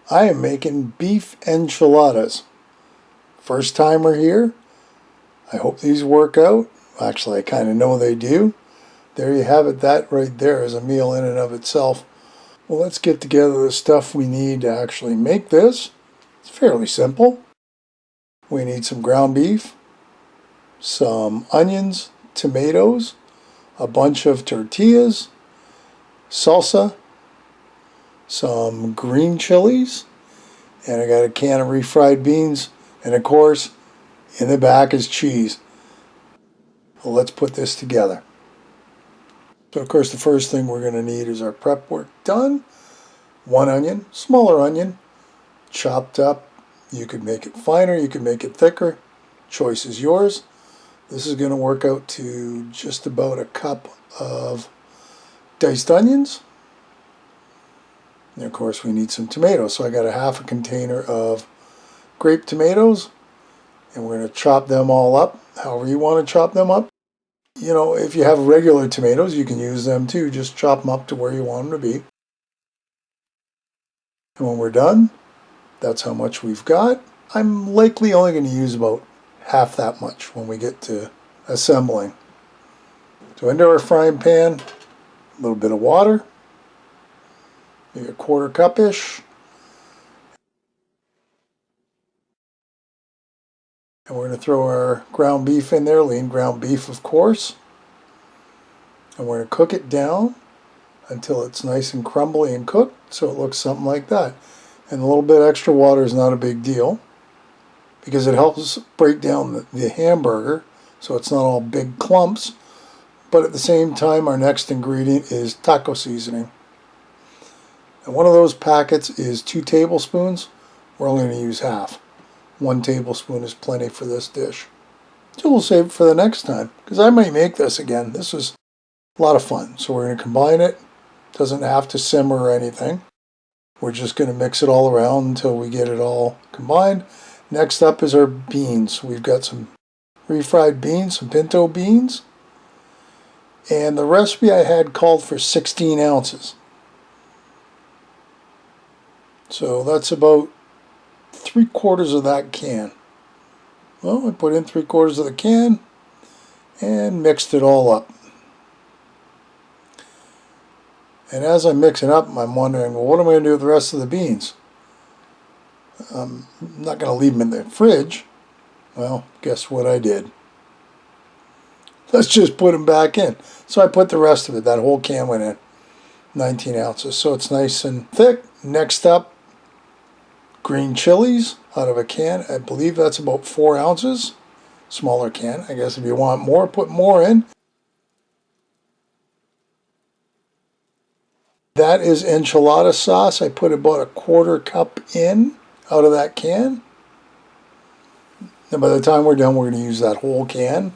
I am making beef enchiladas. First timer here. I hope these work out. Actually, I kind of know they do. There you have it. That right there is a meal in and of itself. Well, let's get together the stuff we need to actually make this. It's fairly simple. We need some ground beef, some onions, tomatoes, a bunch of tortillas, salsa, some green chilies, and I got a can of refried beans, and of course, in the back is cheese. Well, let's put this together. So of course the first thing we're going to need is our prep work done. One onion, smaller onion, chopped up. You could make it finer, you could make it thicker. Choice is yours. This is going to work out to just about a cup of diced onions. And of course we need some tomatoes. So I got a half a container of grape tomatoes, and we're going to chop them all up however you want to chop them up. You know, if you have regular tomatoes, you can use them too. Just chop them up to where you want them to be. And when we're done, that's how much we've got. I'm likely only going to use about half that much when we get to assembling. So into our frying pan, a little bit of water, maybe a quarter cup-ish. And we're going to throw our ground beef in there, lean ground beef of course. And we're going to cook it down until it's nice and crumbly and cooked, so it looks something like that. And a little bit extra water is not a big deal because it helps break down the hamburger so it's not all big clumps. But at the same time, our next ingredient is taco seasoning. And one of those packets is 2 tablespoons. We're only going to use half. 1 tablespoon is plenty for this dish. So we'll save it for the next time, because I might make this again. This was a lot of fun. So we're going to combine it. Doesn't have to simmer or anything. We're just going to mix it all around until we get it all combined. Next up is our beans. We've got some refried beans, some pinto beans. And the recipe I had called for 16 ounces. So that's about 3/4 of that can. Well, I put in 3/4 of the can and mixed it all up. And as I mix it up, I'm wondering, well, what am I going to do with the rest of the beans? I'm not going to leave them in the fridge. Well, guess what I did? Let's just put them back in. So I put the rest of it, that whole can went in, 19 ounces. So it's nice and thick. Next up, green chilies out of a can. I believe that's about 4 ounces. Smaller can. I guess if you want more, put more in. That is enchilada sauce. I put about a quarter cup in out of that can. And by the time we're done, we're going to use that whole can.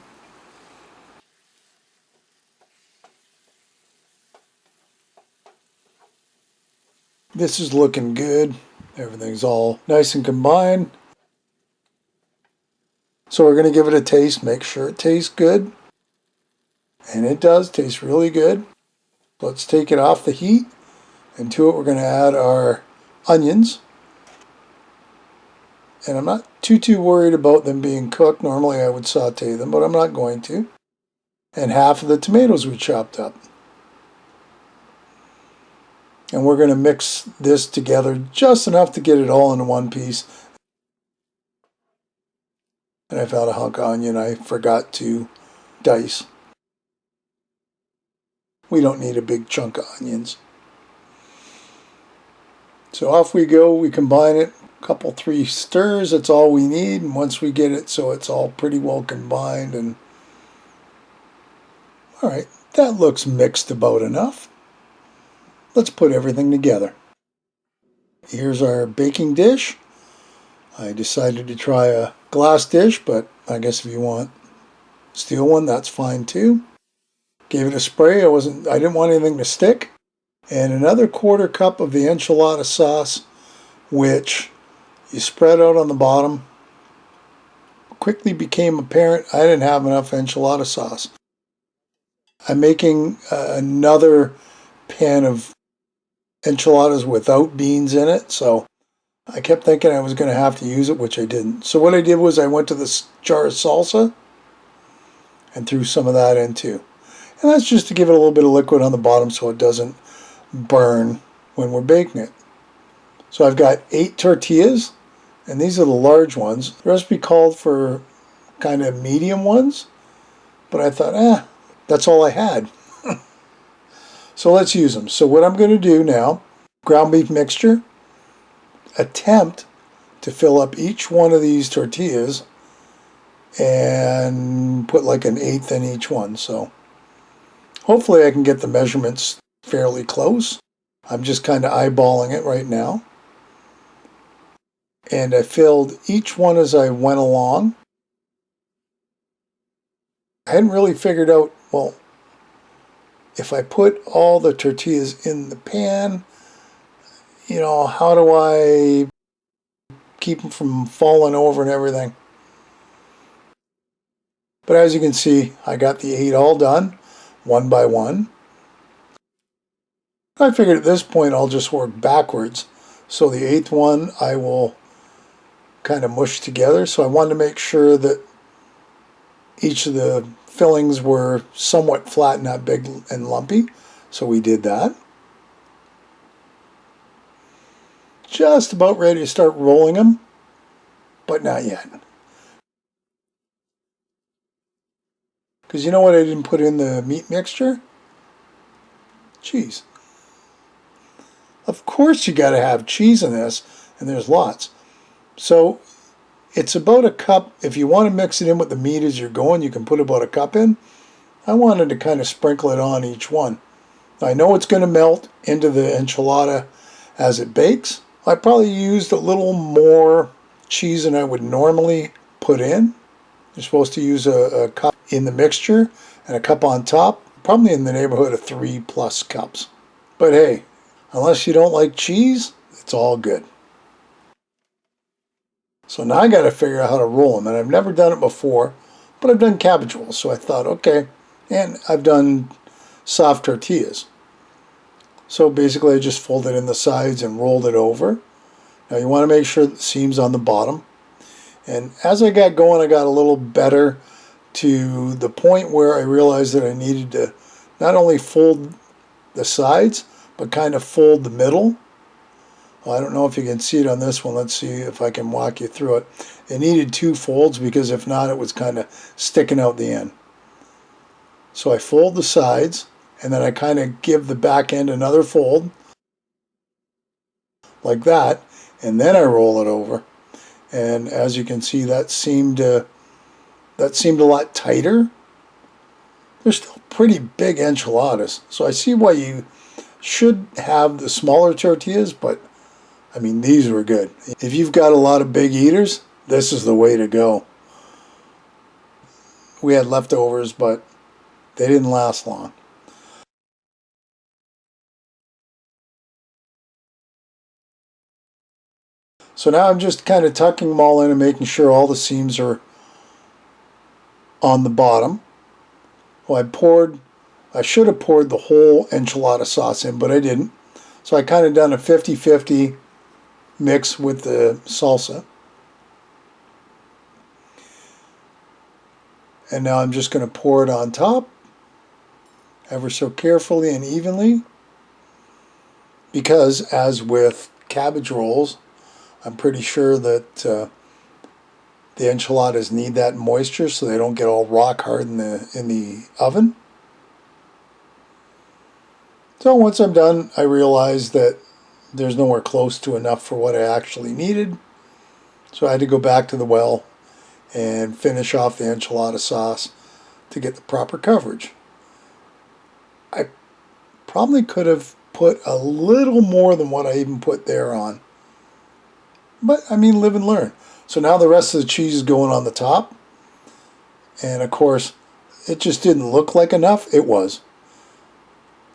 This is looking good. Everything's all nice and combined. So we're going to give it a taste, make sure it tastes good. And it does taste really good. Let's take it off the heat. And to it we're going to add our onions. And I'm not too worried about them being cooked. Normally I would saute them, but I'm not going to. And half of the tomatoes we chopped up. And we're going to mix this together just enough to get it all into one piece. And I found a hunk of onion I forgot to dice. We don't need a big chunk of onions. So off we go, we combine it, a couple, 3 stirs, that's all we need. And once we get it so it's all pretty well combined, and alright, that looks mixed about enough. Let's put everything together. Here's our baking dish. I decided to try a glass dish, but I guess if you want steel one, that's fine too. Gave it a spray. I didn't want anything to stick. And another quarter cup of the enchilada sauce, which you spread out on the bottom. Quickly became apparent I didn't have enough enchilada sauce. I'm making another pan of enchiladas without beans in it, so I kept thinking I was going to have to use it, which I didn't. So what I did was I went to this jar of salsa and threw some of that in too. And that's just to give it a little bit of liquid on the bottom so it doesn't burn when we're baking it. So I've got 8 tortillas, and these are the large ones. The recipe called for kind of medium ones, but I thought, that's all I had. So let's use them. So what I'm going to do now, ground beef mixture, attempt to fill up each one of these tortillas and put like an eighth in each one. So hopefully I can get the measurements fairly close. I'm just kind of eyeballing it right now. And I filled each one as I went along. I hadn't really figured out, well, if I put all the tortillas in the pan, how do I keep them from falling over and everything? But as you can see, I got the 8 all done, one by one. I figured at this point I'll just work backwards. So the 8th one I will kind of mush together. So I wanted to make sure that each of the fillings were somewhat flat, not big and lumpy. So we did that. Just about ready to start rolling them, but not yet. Because you know what I didn't put in the meat mixture? Cheese. Of course you got to have cheese in this, and there's lots. So it's about a cup. If you want to mix it in with the meat as you're going, you can put about a cup in. I wanted to kind of sprinkle it on each one. I know it's going to melt into the enchilada as it bakes. I probably used a little more cheese than I would normally put in. You're supposed to use a cup in the mixture and a cup on top, probably in the neighborhood of 3+ cups. But hey, unless you don't like cheese, it's all good. So now I got to figure out how to roll them, and I've never done it before, but I've done cabbage rolls, so I thought, okay, and I've done soft tortillas. So basically I just folded in the sides and rolled it over. Now you want to make sure the seam's on the bottom. And as I got going, I got a little better to the point where I realized that I needed to not only fold the sides, but kind of fold the middle. Well, I don't know if you can see it on this one. Let's see if I can walk you through it. It needed 2 folds because if not, it was kind of sticking out the end. So I fold the sides, and then I kind of give the back end another fold, like that, and then I roll it over. And as you can see, that seemed a lot tighter. They're still pretty big enchiladas, so I see why you should have the smaller tortillas, but I mean, these were good. If you've got a lot of big eaters, this is the way to go. We had leftovers, but they didn't last long. So now I'm just kind of tucking them all in and making sure all the seams are on the bottom. Well, I should have poured the whole enchilada sauce in, but I didn't. So I kind of done a 50-50 mix with the salsa. And now I'm just going to pour it on top, ever so carefully and evenly. Because as with cabbage rolls, I'm pretty sure that the enchiladas need that moisture so they don't get all rock hard in the oven. So once I'm done, I realized that there's nowhere close to enough for what I actually needed. So I had to go back to the well and finish off the enchilada sauce to get the proper coverage. I probably could have put a little more than what I even put there on. But I mean, live and learn. So now the rest of the cheese is going on the top. And of course, it just didn't look like enough. It was.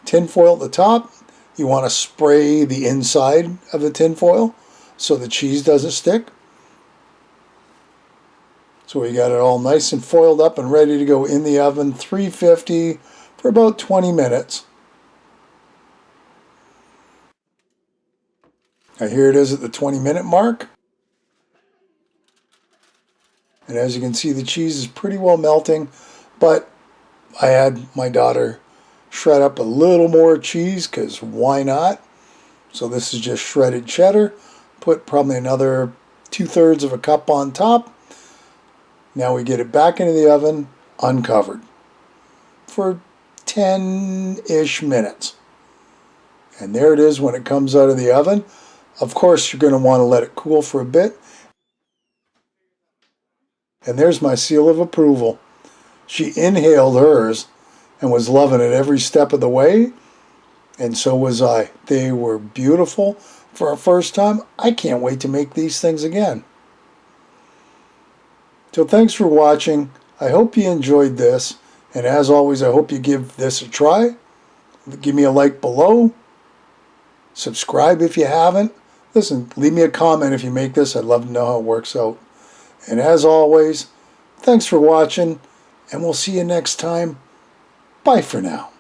Tin foil at the top. You want to spray the inside of the tin foil so the cheese doesn't stick. So we got it all nice and foiled up and ready to go in the oven, 350 for about 20 minutes. Now here it is at the 20-minute mark. And as you can see, the cheese is pretty well melting, but I had my daughter shred up a little more cheese because why not? So this is just shredded cheddar. Put probably another 2/3 of a cup on top. Now we get it back into the oven uncovered for 10-ish minutes. And there it is when it comes out of the oven. Of course, you're going to want to let it cool for a bit. And there's my seal of approval. She inhaled hers and was loving it every step of the way. And so was I. They were beautiful for a first time. I can't wait to make these things again. So thanks for watching. I hope you enjoyed this. And as always, I hope you give this a try. Give me a like below. Subscribe if you haven't. Listen, leave me a comment if you make this. I'd love to know how it works out. And as always, thanks for watching. And we'll see you next time. Bye for now.